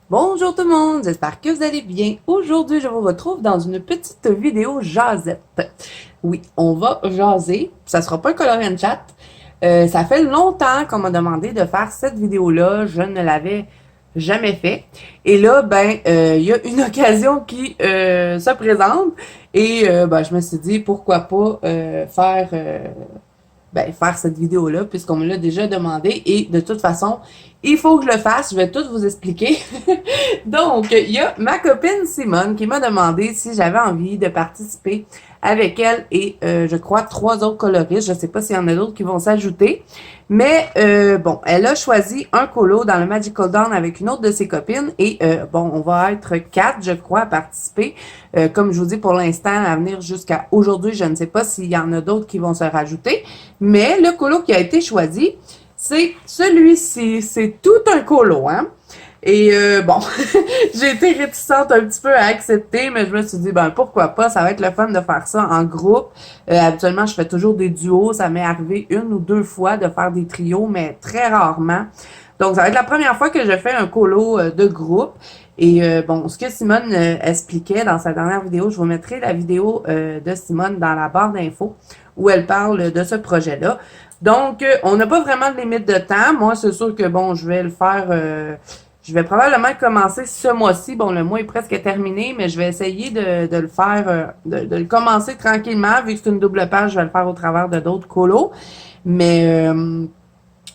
Bonjour tout le monde, j'espère que vous allez bien. Aujourd'hui, je vous retrouve dans une petite vidéo jasette. Oui, on va jaser, ça sera pas un color and chat. Ça fait longtemps qu'on m'a demandé de faire cette vidéo-là, je ne l'avais jamais fait. Et là, il y a une occasion qui se présente et je me suis dit pourquoi pas faire cette vidéo-là, puisqu'on me l'a déjà demandé. Et de toute façon, il faut que je le fasse. Je vais tout vous expliquer. Donc, il y a ma copine Simone qui m'a demandé si j'avais envie de participer avec elle et je crois 3 autres coloristes. Je ne sais pas s'il y en a d'autres qui vont s'ajouter. Mais elle a choisi un colo dans le Magical Dawn avec une autre de ses copines. Et on va être 4, je crois, à participer. Comme je vous dis, pour l'instant, à venir jusqu'à aujourd'hui, je ne sais pas s'il y en a d'autres qui vont se rajouter. Mais le colo qui a été choisi, c'est celui-ci. C'est tout un colo, hein? Et j'ai été réticente un petit peu à accepter, mais je me suis dit, pourquoi pas, ça va être le fun de faire ça en groupe. Habituellement, je fais toujours des duos, ça m'est arrivé 1 ou 2 fois de faire des trios, mais très rarement. Donc, ça va être la première fois que je fais un colo de groupe. Et ce que Simone expliquait dans sa dernière vidéo, je vous mettrai la vidéo de Simone dans la barre d'infos où elle parle de ce projet-là. Donc, on n'a pas vraiment de limite de temps. Moi, c'est sûr que, je vais le faire... je vais probablement commencer ce mois-ci. Bon, le mois est presque terminé, mais je vais essayer de le faire, de le commencer tranquillement. Vu que c'est une double page, je vais le faire au travers de d'autres colos. Mais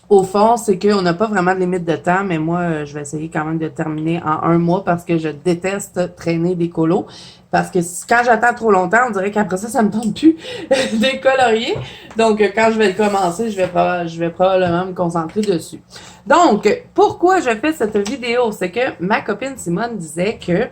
au fond, c'est qu'on n'a pas vraiment de limite de temps, mais moi, je vais essayer quand même de terminer en 1 mois parce que je déteste traîner des colos. Parce que quand j'attends trop longtemps, on dirait qu'après ça me tente plus des colorier. Donc, quand je vais le commencer, je vais probablement me concentrer dessus. Donc, pourquoi je fais cette vidéo? C'est que ma copine Simone disait que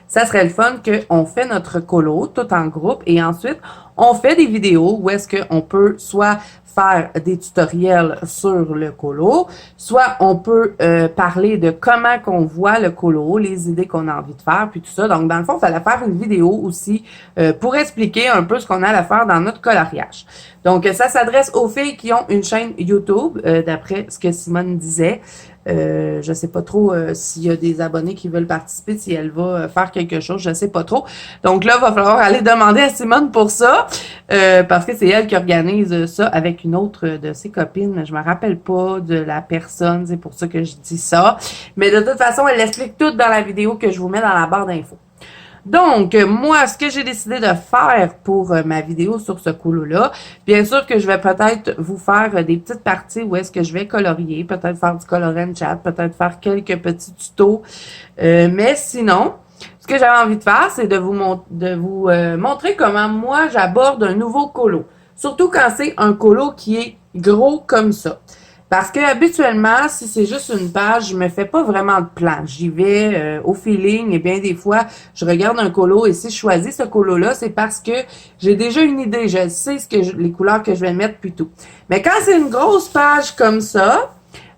ça serait le fun qu'on fait notre colo tout en groupe et ensuite on fait des vidéos où est-ce qu'on peut soit faire des tutoriels sur le colo, soit on peut parler de comment qu'on voit le colo, les idées qu'on a envie de faire, puis tout ça. Donc, dans le fond, il fallait faire une vidéo aussi pour expliquer un peu ce qu'on allait faire dans notre coloriage. Donc, ça s'adresse aux filles qui ont une chaîne YouTube, d'après ce que Simone disait. Je sais pas trop s'il y a des abonnés qui veulent participer, si elle va faire quelque chose, je sais pas trop. Donc là, il va falloir aller demander à Simone pour ça, parce que c'est elle qui organise ça avec une autre de ses copines. Je me rappelle pas de la personne, c'est pour ça que je dis ça. Mais de toute façon, elle l'explique tout dans la vidéo que je vous mets dans la barre d'infos. Donc, moi, ce que j'ai décidé de faire pour ma vidéo sur ce colo-là, bien sûr que je vais peut-être vous faire des petites parties où est-ce que je vais colorier, peut-être faire du color and chat, peut-être faire quelques petits tutos. Mais sinon, ce que j'avais envie de faire, c'est de vous montrer comment moi, j'aborde un nouveau colo. Surtout quand c'est un colo qui est gros comme ça. Parce que habituellement, si c'est juste une page, je me fais pas vraiment de plan. J'y vais au feeling et bien des fois, je regarde un colo et si je choisis ce colo-là, c'est parce que j'ai déjà une idée. Je sais les couleurs que je vais mettre puis tout. Mais quand c'est une grosse page comme ça,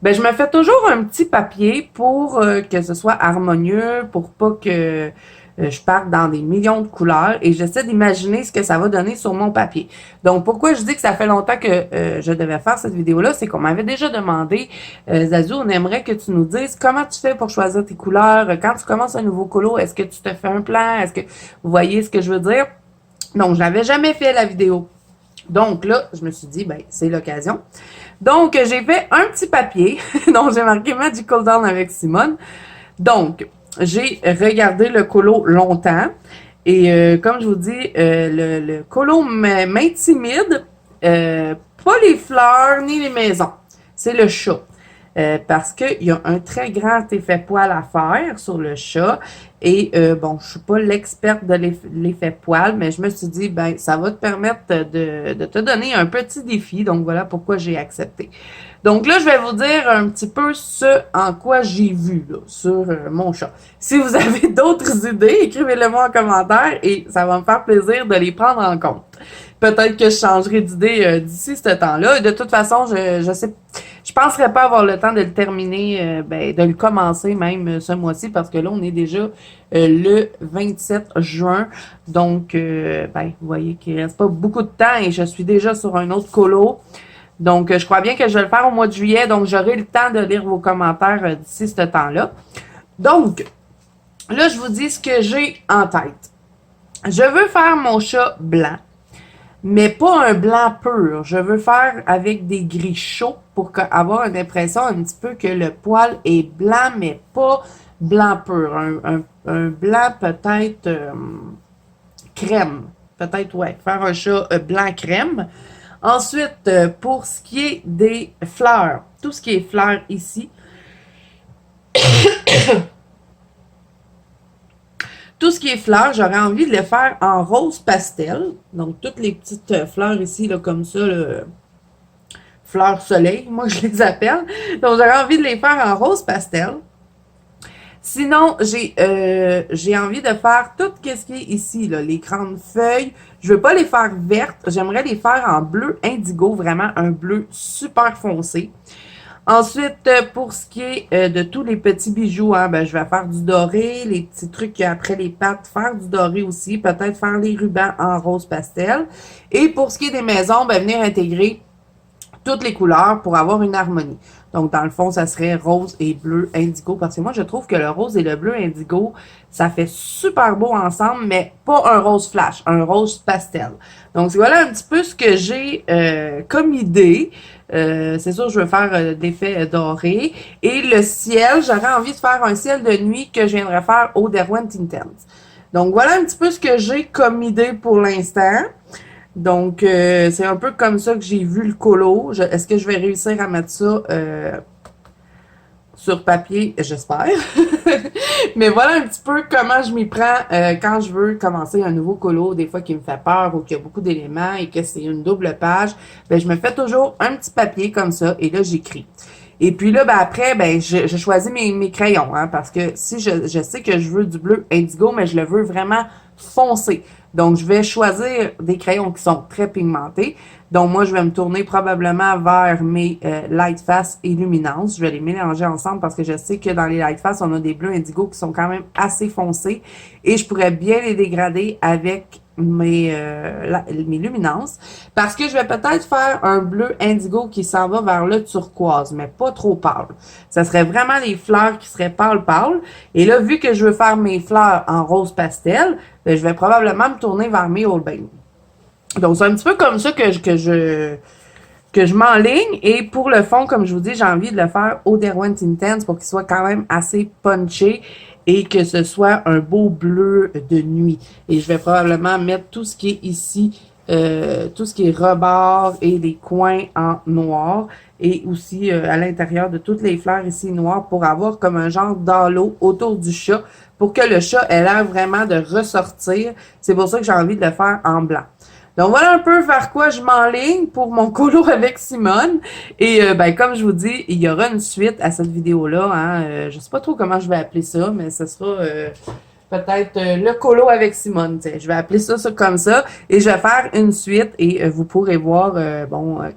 je me fais toujours un petit papier pour que ce soit harmonieux, pour pas que je parte dans des millions de couleurs et j'essaie d'imaginer ce que ça va donner sur mon papier. Donc, pourquoi je dis que ça fait longtemps que je devais faire cette vidéo-là, c'est qu'on m'avait déjà demandé, Zazu, on aimerait que tu nous dises comment tu fais pour choisir tes couleurs, quand tu commences un nouveau colo, est-ce que tu te fais un plan, est-ce que vous voyez ce que je veux dire? Donc, je n'avais jamais fait la vidéo. Donc là, je me suis dit, c'est l'occasion. Donc, j'ai fait un petit papier dont j'ai marqué Magical Dawn avec Simone. Donc, j'ai regardé le colo longtemps et comme je vous dis, le colo m'intimide, pas les fleurs ni les maisons, c'est le chat. Parce qu'il y a un très grand effet poil à faire sur le chat. Et je suis pas l'experte de l'effet poil, mais je me suis dit, ça va te permettre de te donner un petit défi. Donc voilà pourquoi j'ai accepté. Donc là, je vais vous dire un petit peu ce en quoi j'ai vu là, sur mon chat. Si vous avez d'autres idées, écrivez-le-moi en commentaire et ça va me faire plaisir de les prendre en compte. Peut-être que je changerai d'idée d'ici ce temps-là. De toute façon, je penserais pas avoir le temps de le terminer, de le commencer même ce mois-ci parce que là, on est déjà le 27 juin. Donc, vous voyez qu'il reste pas beaucoup de temps et je suis déjà sur un autre colo. Donc, je crois bien que je vais le faire au mois de juillet. Donc, j'aurai le temps de lire vos commentaires d'ici ce temps-là. Donc, là, je vous dis ce que j'ai en tête. Je veux faire mon chat blanc, mais pas un blanc pur. Je veux faire avec des gris chauds pour avoir une impression un petit peu que le poil est blanc, mais pas blanc pur. Un blanc peut-être crème. Peut-être, ouais, faire un chat blanc crème. Ensuite, pour ce qui est des fleurs, tout ce qui est fleurs ici, tout ce qui est fleurs, j'aurais envie de les faire en rose pastel. Donc, toutes les petites fleurs ici, là, comme ça, là, fleurs soleil, moi je les appelle. Donc, j'aurais envie de les faire en rose pastel. Sinon, j'ai envie de faire tout ce qui est ici, là, les grandes feuilles. Je veux pas les faire vertes, j'aimerais les faire en bleu indigo, vraiment un bleu super foncé. Ensuite, pour ce qui est de tous les petits bijoux, hein, ben, je vais faire du doré, les petits trucs après les pattes, faire du doré aussi, peut-être faire les rubans en rose pastel. Et pour ce qui est des maisons, ben, venir intégrer toutes les couleurs pour avoir une harmonie. Donc, dans le fond, ça serait rose et bleu indigo, parce que moi, je trouve que le rose et le bleu indigo, ça fait super beau ensemble, mais pas un rose flash, un rose pastel. Donc, voilà un petit peu ce que j'ai comme idée. C'est sûr, je veux faire d'effets dorés. Et le ciel, j'aurais envie de faire un ciel de nuit que je viendrais faire au Derwent Intense. Donc, voilà un petit peu ce que j'ai comme idée pour l'instant. Donc, c'est un peu comme ça que j'ai vu le colo. Est-ce que je vais réussir à mettre ça sur papier? J'espère. Mais voilà un petit peu comment je m'y prends quand je veux commencer un nouveau colo, des fois qui me fait peur ou qu'il y a beaucoup d'éléments et que c'est une double page. Ben, je me fais toujours un petit papier comme ça et là, j'écris. Et puis là, ben après, ben je choisis mes crayons, hein, parce que si je sais que je veux du bleu indigo, mais je le veux vraiment foncé. Donc, je vais choisir des crayons qui sont très pigmentés. Donc, moi, je vais me tourner probablement vers mes Light Fast et Luminance. Je vais les mélanger ensemble parce que je sais que dans les Light Fast, on a des bleus indigo qui sont quand même assez foncés. Et je pourrais bien les dégrader avec mes luminances. Parce que je vais peut-être faire un bleu indigo qui s'en va vers le turquoise, mais pas trop pâle. Ça serait vraiment les fleurs qui seraient pâles. Et là, vu que je veux faire mes fleurs en rose pastel, ben, je vais probablement me tourner vers mes Holbein. Donc, c'est un petit peu comme ça que je m'enligne. Et pour le fond, comme je vous dis, j'ai envie de le faire au Derwent Intense pour qu'il soit quand même assez punché et que ce soit un beau bleu de nuit. Et je vais probablement mettre tout ce qui est ici, tout ce qui est rebord et les coins en noir. Et aussi à l'intérieur de toutes les fleurs ici noires pour avoir comme un genre d'halo autour du chat pour que le chat ait l'air vraiment de ressortir. C'est pour ça que j'ai envie de le faire en blanc. Donc voilà un peu vers quoi je m'enligne pour mon colo avec Simone. Et ben comme je vous dis, il y aura une suite à cette vidéo-là. Hein. Je sais pas trop comment je vais appeler ça, mais ce sera peut-être le colo avec Simone. T'sais. Je vais appeler ça comme ça. Et je vais faire une suite et vous pourrez voir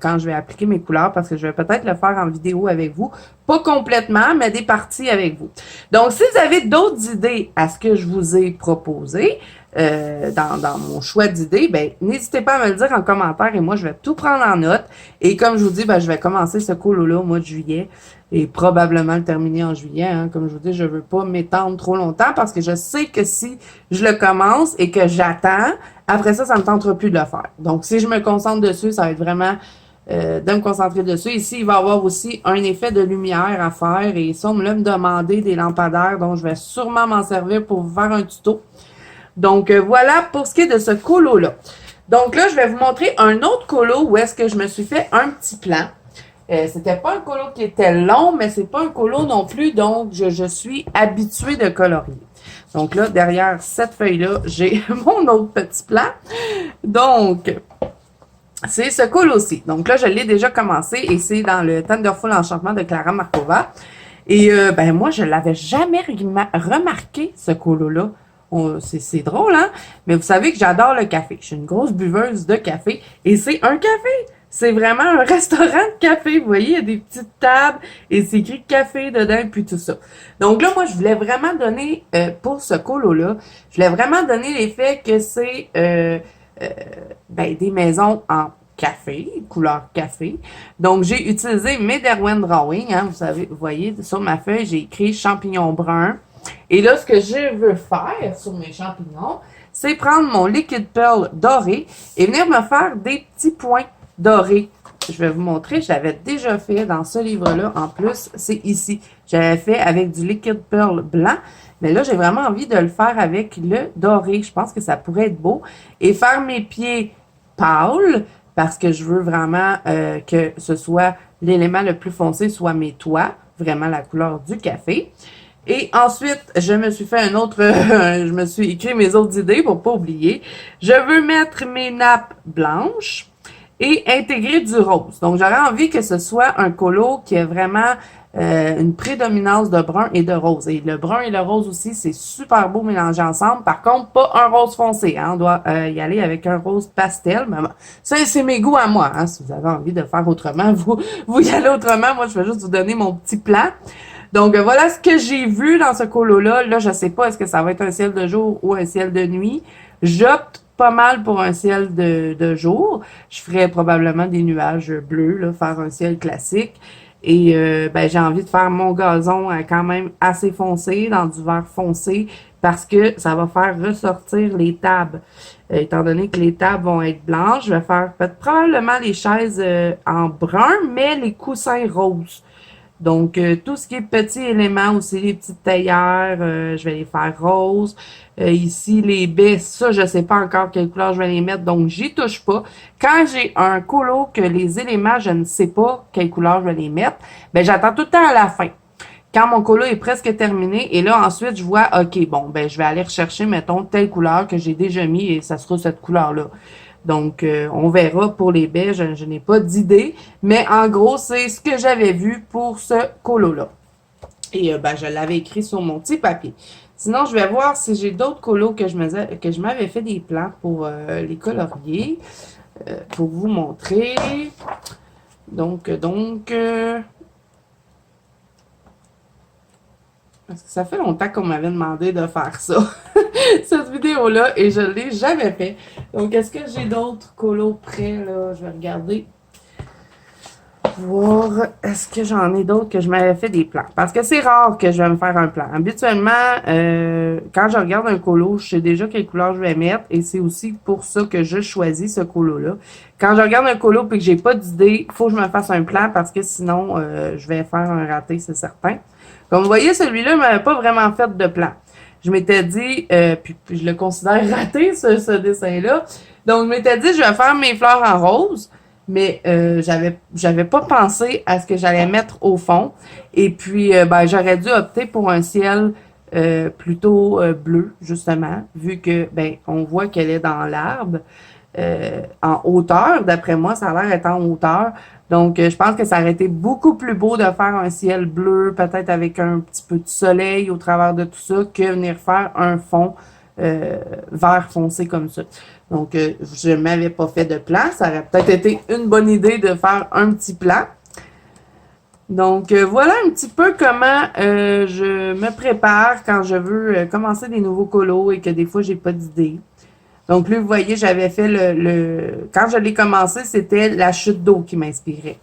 quand je vais appliquer mes couleurs parce que je vais peut-être le faire en vidéo avec vous. Pas complètement, mais des parties avec vous. Donc, si vous avez d'autres idées à ce que je vous ai proposé, dans mon choix d'idées, ben n'hésitez pas à me le dire en commentaire et moi je vais tout prendre en note. Et comme je vous dis, ben je vais commencer ce colo-là au mois de juillet et probablement le terminer en juillet. Hein. Comme je vous dis, je veux pas m'étendre trop longtemps parce que je sais que si je le commence et que j'attends, après ça me tentera plus de le faire. Donc si je me concentre dessus, ça va être vraiment de me concentrer dessus. Ici, il va y avoir aussi un effet de lumière à faire et ça, on me demander des lampadaires dont je vais sûrement m'en servir pour vous faire un tuto. Donc, voilà pour ce qui est de ce colo-là. Donc là, je vais vous montrer un autre colo où est-ce que je me suis fait un petit plan. C'était pas un colo qui était long, mais c'est pas un colo non plus, donc je suis habituée de colorier. Donc là, derrière cette feuille-là, j'ai mon autre petit plan. Donc, c'est ce colo-ci. Donc là, je l'ai déjà commencé et c'est dans le Thunderful Enchantement de Clara Markova. Et ben moi, je l'avais jamais remarqué, ce colo-là. C'est drôle, hein? Mais vous savez que j'adore le café. Je suis une grosse buveuse de café et c'est un café. C'est vraiment un restaurant de café. Vous voyez, il y a des petites tables et c'est écrit café dedans et puis tout ça. Donc là, moi, je voulais vraiment donner, pour ce colo-là, je voulais vraiment donner l'effet que c'est des maisons en café, couleur café. Donc, j'ai utilisé mes Derwent Drawing. Hein, vous voyez, sur ma feuille, j'ai écrit champignon brun, Et là, ce que je veux faire sur mes champignons, c'est prendre mon liquid pearl doré et venir me faire des petits points dorés. Je vais vous montrer, je l'avais déjà fait dans ce livre-là. En plus, c'est ici. J'avais fait avec du liquid pearl blanc. Mais là, j'ai vraiment envie de le faire avec le doré. Je pense que ça pourrait être beau. Et faire mes pieds pâles, parce que je veux vraiment que ce soit l'élément le plus foncé, soit mes toits, vraiment la couleur du café. Et ensuite, je me suis fait un autre, je me suis écrit mes autres idées pour pas oublier. Je veux mettre mes nappes blanches et intégrer du rose. Donc, j'aurais envie que ce soit un colo qui ait vraiment une prédominance de brun et de rose. Et le brun et le rose aussi, c'est super beau mélangé ensemble. Par contre, pas un rose foncé. Hein? On doit y aller avec un rose pastel. Mais bon, ça, c'est mes goûts à moi. Hein? Si vous avez envie de faire autrement, vous y allez autrement. Moi, je vais juste vous donner mon petit plan. Donc, voilà ce que j'ai vu dans ce colo-là. Là, je sais pas, est-ce que ça va être un ciel de jour ou un ciel de nuit. J'opte pas mal pour un ciel de jour. Je ferais probablement des nuages bleus, là, faire un ciel classique. Et ben, j'ai envie de faire mon gazon quand même assez foncé, dans du vert foncé, parce que ça va faire ressortir les tables. Étant donné que les tables vont être blanches, je vais faire probablement les chaises en brun, mais les coussins roses. Donc, tout ce qui est petits éléments aussi, les petites théières, je vais les faire roses. Ici, les baies, ça, je sais pas encore quelle couleur je vais les mettre, donc j'y touche pas. Quand j'ai un colo que les éléments, je ne sais pas quelle couleur je vais les mettre, ben j'attends tout le temps à la fin. Quand mon colo est presque terminé, et là, ensuite, je vois, OK, bon, ben je vais aller rechercher, mettons, telle couleur que j'ai déjà mis, et ça sera cette couleur-là. Donc, on verra pour les baies, je n'ai pas d'idée, mais en gros, c'est ce que j'avais vu pour ce colo-là. Et ben, je l'avais écrit sur mon petit papier. Sinon, je vais voir si j'ai d'autres colos que je m'avais fait des plans pour les colorier, pour vous montrer. Donc, parce que ça fait longtemps qu'on m'avait demandé de faire ça, cette vidéo-là, et je ne l'ai jamais fait. Donc, est-ce que j'ai d'autres colos prêts, là? Je vais regarder. Voir, est-ce que j'en ai d'autres que je m'avais fait des plans? Parce que c'est rare que je vais me faire un plan. Habituellement, quand je regarde un colo, je sais déjà quelle couleur je vais mettre, et c'est aussi pour ça que je choisis ce colo-là. Quand je regarde un colo et que j'ai pas d'idée, il faut que je me fasse un plan parce que sinon, je vais faire un raté, c'est certain. Comme vous voyez, celui-là ne m'avait pas vraiment fait de plan. Je m'étais dit, puis je le considère raté, ce dessin-là. Donc, je m'étais dit, je vais faire mes fleurs en rose, mais j'avais pas pensé à ce que j'allais mettre au fond. Et puis, ben, j'aurais dû opter pour un ciel plutôt bleu, justement, vu que, ben, on voit qu'elle est dans l'arbre. En hauteur, d'après moi, ça a l'air d'être en hauteur. Donc, je pense que ça aurait été beaucoup plus beau de faire un ciel bleu, peut-être avec un petit peu de soleil au travers de tout ça, que venir faire un fond vert foncé comme ça. Donc, je ne m'avais pas fait de plan. Ça aurait peut-être été une bonne idée de faire un petit plan. Donc, voilà un petit peu comment je me prépare quand je veux commencer des nouveaux colos et que des fois, j'ai pas d'idée. Donc là, vous voyez, j'avais fait quand je l'ai commencé, c'était la chute d'eau qui m'inspirait.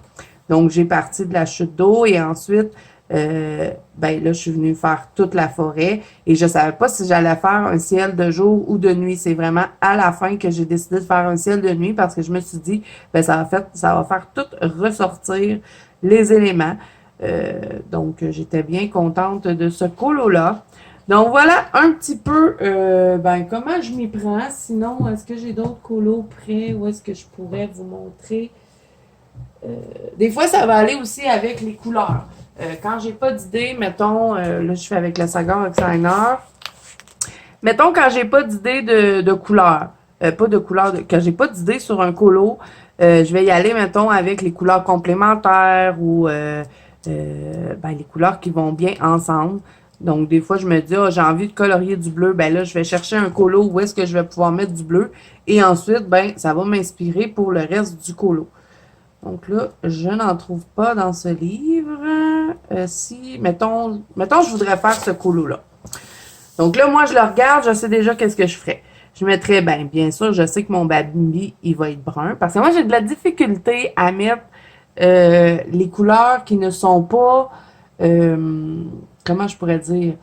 Donc, j'ai parti de la chute d'eau et ensuite, ben là, je suis venue faire toute la forêt et je savais pas si j'allais faire un ciel de jour ou de nuit. C'est vraiment à la fin que j'ai décidé de faire un ciel de nuit parce que je me suis dit, ben ça va faire tout ressortir les éléments. Donc, j'étais bien contente de ce colo-là. Donc, voilà un petit peu ben, comment je m'y prends. Sinon, est-ce que j'ai d'autres colos prêts ou est-ce que je pourrais vous montrer? Des fois, ça va aller aussi avec les couleurs. Quand j'ai pas d'idée, mettons, là, je fais avec le Sagar Designer. Mettons, quand j'ai pas d'idée de couleur, pas de couleur, quand j'ai pas d'idée sur un colo, je vais y aller, mettons, avec les couleurs complémentaires ou ben, les couleurs qui vont bien ensemble. Donc, des fois, je me dis, j'ai envie de colorier du bleu. Ben là, je vais chercher un colo où est-ce que je vais pouvoir mettre du bleu. Et ensuite, ben, ça va m'inspirer pour le reste du colo. Donc là, je n'en trouve pas dans ce livre. Si, mettons, je voudrais faire ce colo-là. Donc là, moi, je le regarde, je sais déjà qu'est-ce que je ferais. Je mettrais, ben, bien sûr, je sais que mon baby, il va être brun. Parce que moi, j'ai de la difficulté à mettre les couleurs qui ne sont pas... comment je pourrais dire?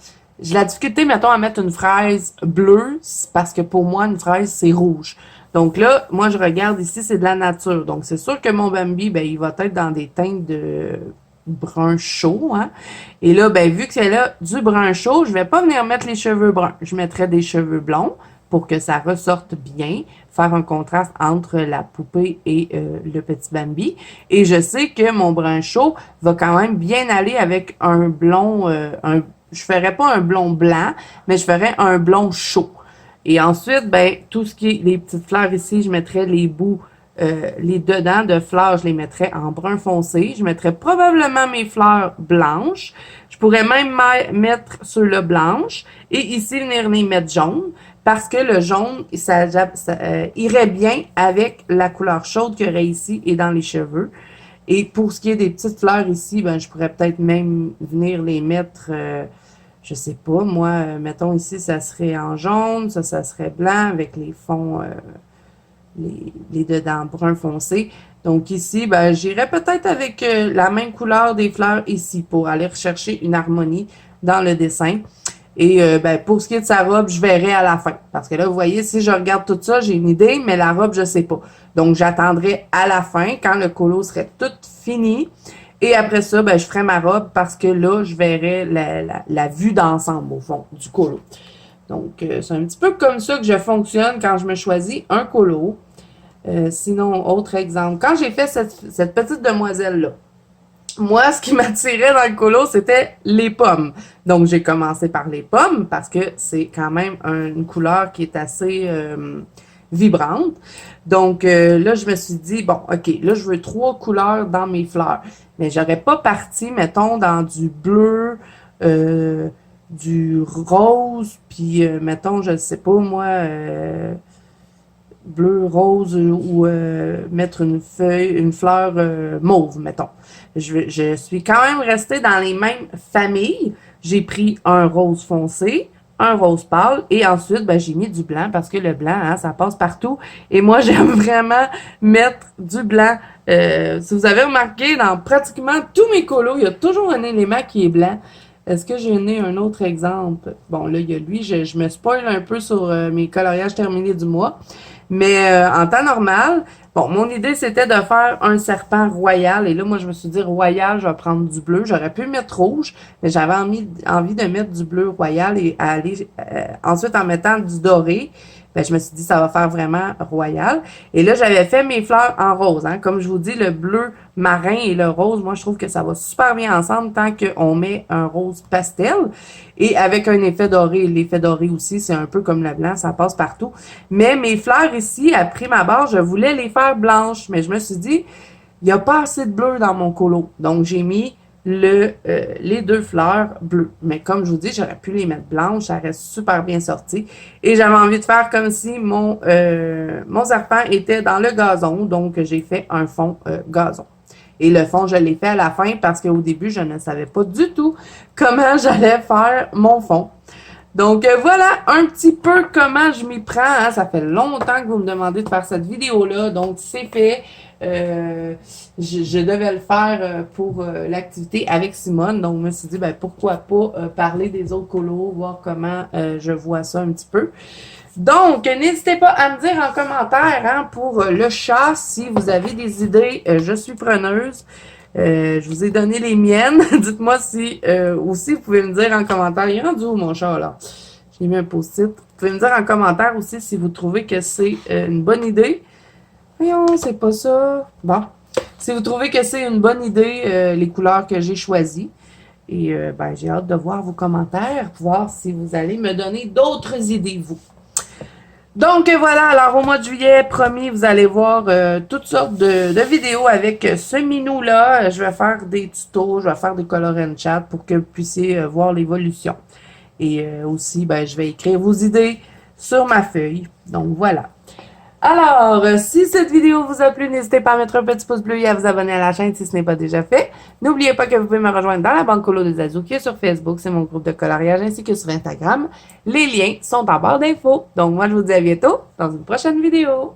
j'ai la difficulté, mettons, à mettre une fraise bleue, parce que pour moi, une fraise, c'est rouge. Donc là, moi, je regarde ici, c'est de la nature. Donc, c'est sûr que mon Bambi, ben, il va être dans des teintes de brun chaud, hein. Et là, ben, vu que c'est là du brun chaud, je vais pas venir mettre les cheveux bruns. Je mettrai des cheveux blonds pour que ça ressorte bien, faire un contraste entre la poupée et le petit Bambi. Et je sais que mon brun chaud va quand même bien aller avec un blond, je ferais pas un blond blanc, mais je ferais un blond chaud. Et ensuite, ben, tout ce qui est les petites fleurs ici, je mettrais les bouts, les dedans de fleurs, je les mettrais en brun foncé. Je mettrais probablement mes fleurs blanches. Je pourrais même mettre ceux-là blanches. Et ici, venir les mettre jaunes. Parce que le jaune, ça irait bien avec la couleur chaude qu'il y aurait ici et dans les cheveux. Et pour ce qui est des petites fleurs ici, ben, je pourrais peut-être même venir les mettre, je sais pas, moi, mettons ici, ça serait en jaune, ça serait blanc avec les fonds, les dedans brun foncé. Donc ici, ben, j'irais peut-être avec la même couleur des fleurs ici pour aller rechercher une harmonie dans le dessin. Et ben, pour ce qui est de sa robe, je verrai à la fin. Parce que là, vous voyez, si je regarde tout ça, j'ai une idée, mais la robe, je sais pas. Donc, j'attendrai à la fin, quand le colo serait tout fini. Et après ça, ben, je ferai ma robe parce que là, je verrai la vue d'ensemble, au fond, du colo. Donc, c'est un petit peu comme ça que je fonctionne quand je me choisis un colo. Sinon, autre exemple. Quand j'ai fait cette petite demoiselle-là, moi, ce qui m'attirait dans le colo, c'était les pommes. Donc, j'ai commencé par les pommes parce que c'est quand même une couleur qui est assez vibrante. Donc, là, je me suis dit, bon, OK, là, je veux 3 couleurs dans mes fleurs. Mais j'aurais pas parti, mettons, dans du bleu, du rose, puis, mettons, je sais pas, moi, bleu, rose ou mettre une fleur mauve, mettons. Je suis quand même restée dans les mêmes familles. J'ai pris un rose foncé, un rose pâle et ensuite, ben, j'ai mis du blanc parce que le blanc, hein, ça passe partout. Et moi, j'aime vraiment mettre du blanc. Si vous avez remarqué, dans pratiquement tous mes colos, il y a toujours un élément qui est blanc. Est-ce que j'ai né un autre exemple? Bon, là, il y a lui. Je me spoil un peu sur mes coloriages terminés du mois. Mais en temps normal, bon, mon idée, c'était de faire un serpent royal. Et là, moi, je me suis dit, royal, je vais prendre du bleu. J'aurais pu mettre rouge, mais j'avais envie de mettre du bleu royal et aller ensuite en mettant du doré. Ben, je me suis dit, ça va faire vraiment royal. Et là, j'avais fait mes fleurs en rose. Hein. Comme je vous dis, le bleu marin et le rose, moi, je trouve que ça va super bien ensemble tant qu'on met un rose pastel. Et avec un effet doré. L'effet doré aussi, c'est un peu comme le blanc, ça passe partout. Mais mes fleurs ici, à prime abord, je voulais les faire blanches. Mais je me suis dit, il n'y a pas assez de bleu dans mon colo. Donc, j'ai mis les 2 fleurs bleues. Mais comme je vous dis, j'aurais pu les mettre blanches, ça reste super bien sorti. Et j'avais envie de faire comme si mon serpent était dans le gazon, donc j'ai fait un fond gazon. Et le fond, je l'ai fait à la fin parce qu'au début, je ne savais pas du tout comment j'allais faire mon fond. Donc voilà un petit peu comment je m'y prends. Hein. Ça fait longtemps que vous me demandez de faire cette vidéo-là, donc c'est fait. Je devais le faire pour l'activité avec Simone, donc je me suis dit ben pourquoi pas parler des autres colos, voir comment je vois ça un petit peu. Donc, n'hésitez pas à me dire en commentaire hein, pour le chat, si vous avez des idées, je suis preneuse. Je vous ai donné les miennes. Dites-moi si aussi vous pouvez me dire en commentaire. Il est rendu où mon chat là? J'ai mis un post-it. Vous pouvez me dire en commentaire aussi si vous trouvez que c'est une bonne idée. Voyons, c'est pas ça. Bon. Si vous trouvez que c'est une bonne idée, les couleurs que j'ai choisies. Et ben, j'ai hâte de voir vos commentaires, pour voir si vous allez me donner d'autres idées, vous. Donc voilà, alors au mois de juillet, promis, vous allez voir toutes sortes de vidéos avec ce minou-là. Je vais faire des tutos, je vais faire des color and chat pour que vous puissiez voir l'évolution. Et aussi, ben, je vais écrire vos idées sur ma feuille. Donc voilà. Alors, si cette vidéo vous a plu, n'hésitez pas à mettre un petit pouce bleu et à vous abonner à la chaîne si ce n'est pas déjà fait. N'oubliez pas que vous pouvez me rejoindre dans la banque colo de Zazou qui est sur Facebook, c'est mon groupe de coloriage, ainsi que sur Instagram. Les liens sont en barre d'infos. Donc moi, je vous dis à bientôt dans une prochaine vidéo.